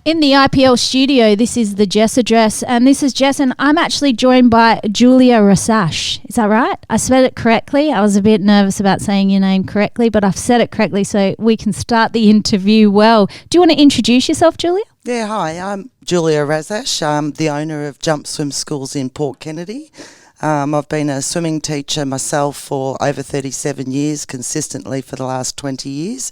In the IPL studio, this is the Jess Address, and this is Jess, and I'm actually joined by Julia Rasash. Is that right? I said it correctly. I was a bit nervous about saying your name correctly, but I've said it correctly, so we can start the interview well. Do you want to introduce yourself, Julia? Yeah, hi. I'm Julia Rasash. I'm the owner of Jump Swim Schools in Port Kennedy. I've been a swimming teacher myself for over 37 years, consistently for the last 20 years.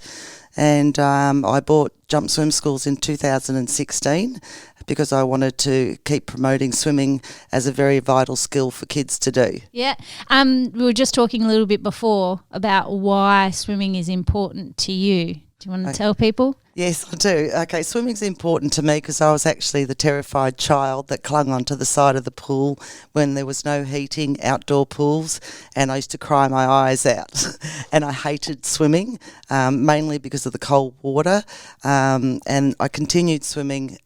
And I bought Jump Swim Schools in 2016 because I wanted to keep promoting swimming as a very vital skill for kids to do. Yeah. We were just talking a little bit before about why swimming is important to you. Do you want to tell people? Yes, I do. Okay, swimming's important to me because I was actually the terrified child that clung onto the side of the pool when there was no heating, outdoor pools, and I used to cry my eyes out. And I hated swimming, mainly because of the cold water, and I continued swimming.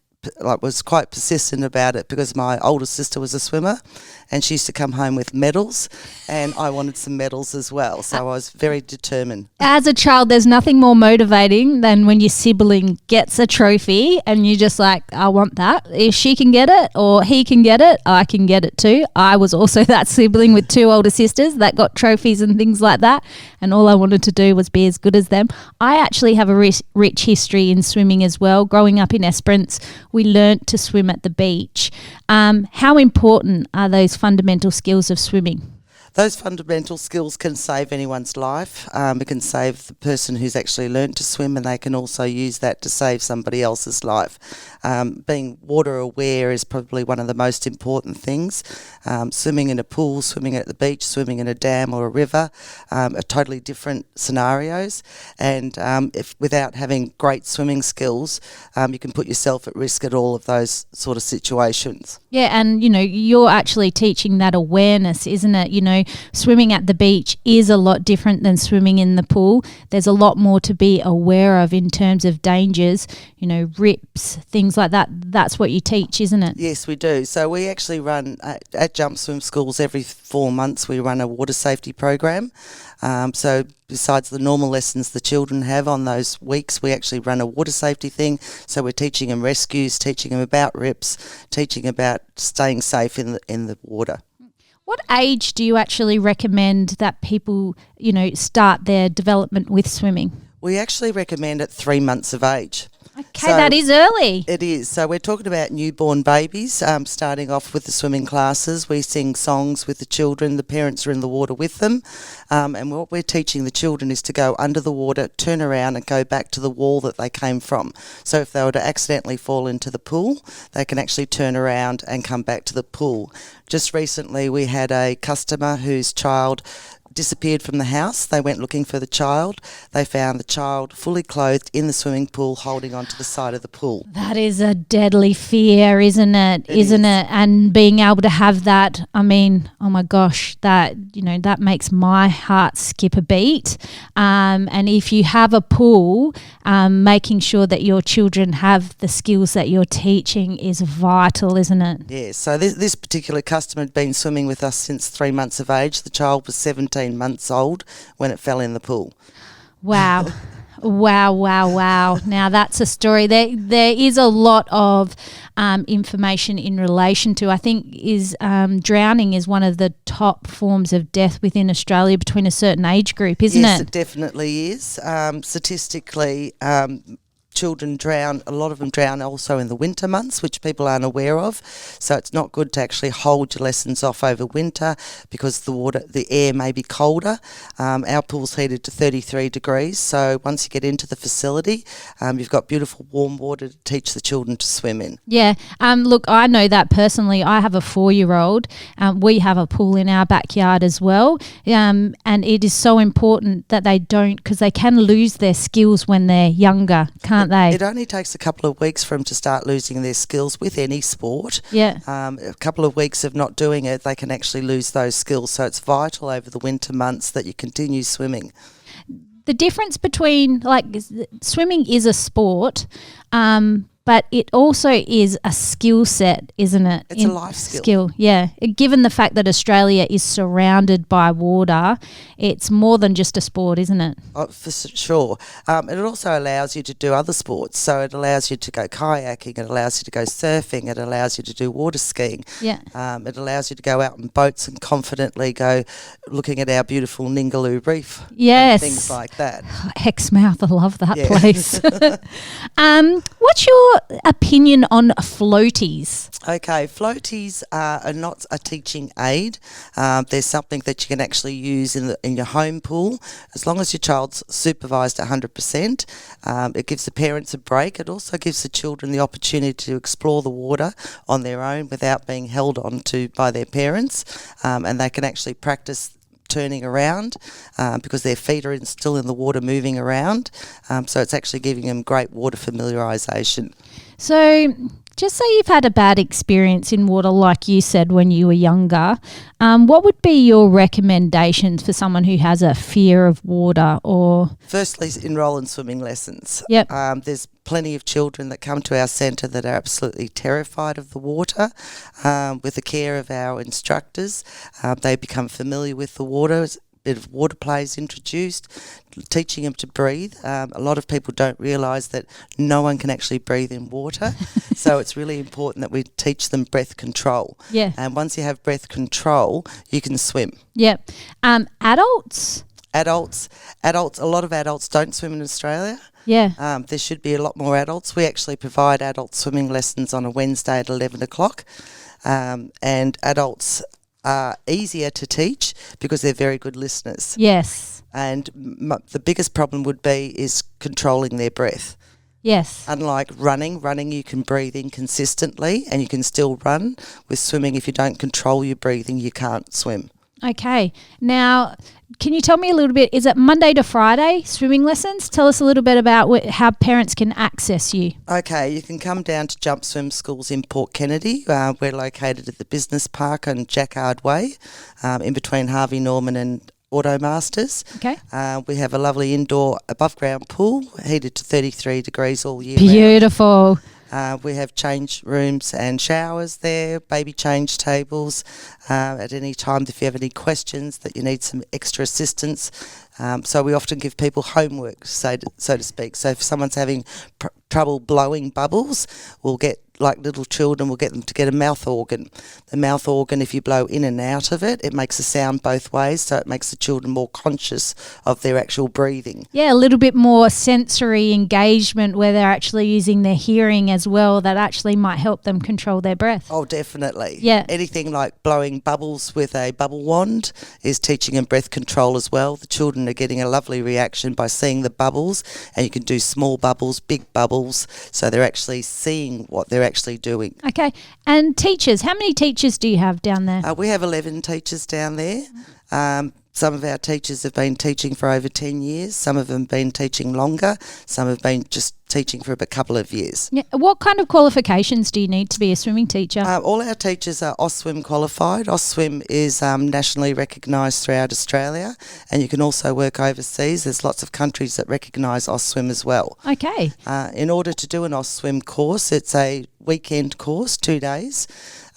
I was quite persistent about it because my older sister was a swimmer and she used to come home with medals and I wanted some medals as well, so I was very determined. As a child, there's nothing more motivating than when your sibling gets a trophy and you're just like, I want that. If she can get it or he can get it, I can get it too. I was also that sibling with two older sisters that got trophies and things like that, and all I wanted to do was be as good as them. I actually have a rich history in swimming as well. Growing up in Esperance, we learnt to swim at the beach. How important are those fundamental skills of swimming? Those fundamental skills can save anyone's life. It can save the person who's actually learnt to swim, and they can also use that to save somebody else's life. Being water aware is probably one of the most important things. Swimming in a pool, swimming at the beach, swimming in a dam or a river are totally different scenarios. And if without having great swimming skills, you can put yourself at risk at all of those sort of situations. Yeah, and you're actually teaching that awareness, isn't it? Swimming at the beach is a lot different than swimming in the pool. There's a lot more to be aware of in terms of dangers, rips, things like that. That's what you teach, isn't it? Yes, we do. So we actually run at Jump Swim Schools every 4 months. We run a water safety program. So besides the normal lessons the children have on those weeks, we actually run a water safety thing. So we're teaching them rescues, teaching them about rips, teaching about staying safe in the water. What age do you actually recommend that people, start their development with swimming? We actually recommend at 3 months of age. Okay, so that is early. It is. So we're talking about newborn babies, starting off with the swimming classes. We sing songs with the children. The parents are in the water with them. And what we're teaching the children is to go under the water, turn around and go back to the wall that they came from. So if they were to accidentally fall into the pool, they can actually turn around and come back to the pool. Just recently we had a customer whose child disappeared from the house. They went looking for the child. They found the child fully clothed in the swimming pool holding onto the side of the pool. That is a deadly fear, isn't it? Isn't it? And being able to have that, oh my gosh, that makes my heart skip a beat. And if you have a pool, making sure that your children have the skills that you're teaching is vital, isn't it? Yeah, so this particular customer had been swimming with us since 3 months of age. The child was 17 months old when it fell in the pool. Wow. Wow. Now that's a story. There is a lot of information in relation to, I think, drowning is one of the top forms of death within Australia between a certain age group, isn't it? Yes, it definitely is. Statistically, children drown, a lot of them drown also in the winter months, which people aren't aware of. So it's not good to actually hold your lessons off over winter because the air may be colder. Our pool's heated to 33 degrees. So once you get into the facility, you've got beautiful warm water to teach the children to swim in. Yeah. Look, I know that personally. I have a 4-year-old. We have a pool in our backyard as well. And it is so important that they don't, because they can lose their skills when they're younger, can't they? It only takes a couple of weeks for them to start losing their skills with any sport. Yeah. A couple of weeks of not doing it, they can actually lose those skills. So it's vital over the winter months that you continue swimming. The difference between, swimming is a sport, but it also is a skill set, isn't it? It's a life skill. Yeah. Given the fact that Australia is surrounded by water, it's more than just a sport, isn't it? Oh, for sure. It also allows you to do other sports. So it allows you to go kayaking, it allows you to go surfing, it allows you to do water skiing. Yeah. It allows you to go out on boats and confidently go looking at our beautiful Ningaloo Reef. Yes. And things like that. Hexmouth, I love that place. What's your opinion on floaties? Okay, floaties are not a teaching aid. They're something that you can actually use in your home pool as long as your child's supervised 100%. It gives the parents a break. It also gives the children the opportunity to explore the water on their own without being held on to by their parents, and they can actually practice turning around because their feet are still in the water moving around. So it's actually giving them great water familiarisation. So just say you've had a bad experience in water, like you said when you were younger. What would be your recommendations for someone who has a fear of water? Or firstly, enrol in swimming lessons. Yep. There's plenty of children that come to our centre that are absolutely terrified of the water. With the care of our instructors, they become familiar with the water. A bit of water play is introduced, teaching them to breathe. A lot of people don't realise that no one can actually breathe in water. So it's really important that we teach them breath control. Yeah. And once you have breath control, you can swim. Yep. Adults? Adults, a lot of adults don't swim in Australia. Yeah. There should be a lot more adults. We actually provide adult swimming lessons on a Wednesday at 11 o'clock. And adults are easier to teach because they're very good listeners. Yes. And the biggest problem would be is controlling their breath. Yes. Unlike running you can breathe in consistently and you can still run. With swimming, if you don't control your breathing, you can't swim. Okay. Now, can you tell me a little bit, is it Monday to Friday swimming lessons? Tell us a little bit about how parents can access you. Okay, you can come down to Jump Swim Schools in Port Kennedy. We're located at the Business Park on Jacquard Way, in between Harvey Norman and Automasters. Okay. We have a lovely indoor above-ground pool, heated to 33 degrees all year round. Beautiful. We have change rooms and showers there, baby change tables. At any time, if you have any questions that you need some extra assistance. So we often give people homework, so to speak. So if someone's having trouble blowing bubbles, we'll get, like little children, we'll get them to get a mouth organ. The mouth organ, if you blow in and out of it, it makes a sound both ways, so it makes the children more conscious of their actual breathing. Yeah, a little bit more sensory engagement where they're actually using their hearing as well. That actually might help them control their breath. Oh, definitely. Yeah. Anything like blowing bubbles with a bubble wand is teaching them breath control as well. The children are getting a lovely reaction by seeing the bubbles, and you can do small bubbles, big bubbles, so they're actually seeing what they're actually doing. Okay. And teachers, how many teachers do you have down there? We have 11 teachers down there. Some of our teachers have been teaching for over 10 years. Some of them have been teaching longer. Some have been just teaching for a couple of years. Yeah. What kind of qualifications do you need to be a swimming teacher? All our teachers are OSWIM qualified. OSWIM is nationally recognised throughout Australia, and you can also work overseas. There's lots of countries that recognise OSWIM as well. Okay. In order to do an OSWIM course, it's a weekend course, 2 days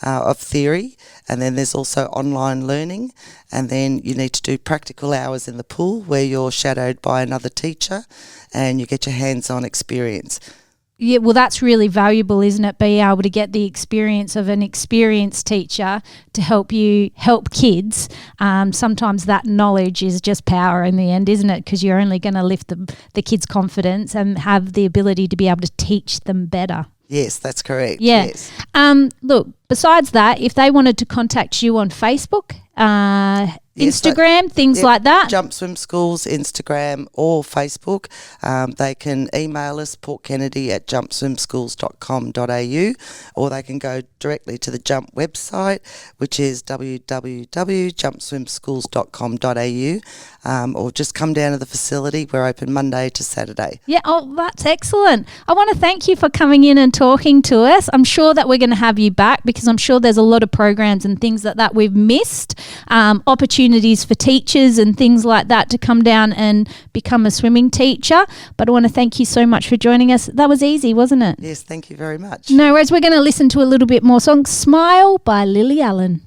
of theory, and then there's also online learning, and then you need to do practical hours in the pool where you're shadowed by another teacher and you get your hands-on experience. Yeah, well, that's really valuable, isn't it? Being able to get the experience of an experienced teacher to help you help kids. Sometimes that knowledge is just power in the end, isn't it? Because you're only going to lift the kids' confidence and have the ability to be able to teach them better. Yes, that's correct. Yeah. Yes. Look, besides that, if they wanted to contact you on Facebook, Instagram, things like that. Jump Swim Schools, Instagram or Facebook. They can email us, portkennedy@jumpswimschools.com.au, or they can go directly to the Jump website, which is www.jumpswimschools.com.au, or just come down to the facility. We're open Monday to Saturday. Yeah, oh, that's excellent. I want to thank you for coming in and talking to us. I'm sure that we're going to have you back because I'm sure there's a lot of programs and things that we've missed. opportunities for teachers and things like that to come down and become a swimming teacher. But I want to thank you so much for joining us. That was easy, wasn't it? Yes, thank you very much. No worries. We're going to listen to a little bit more song. Smile by Lily Allen.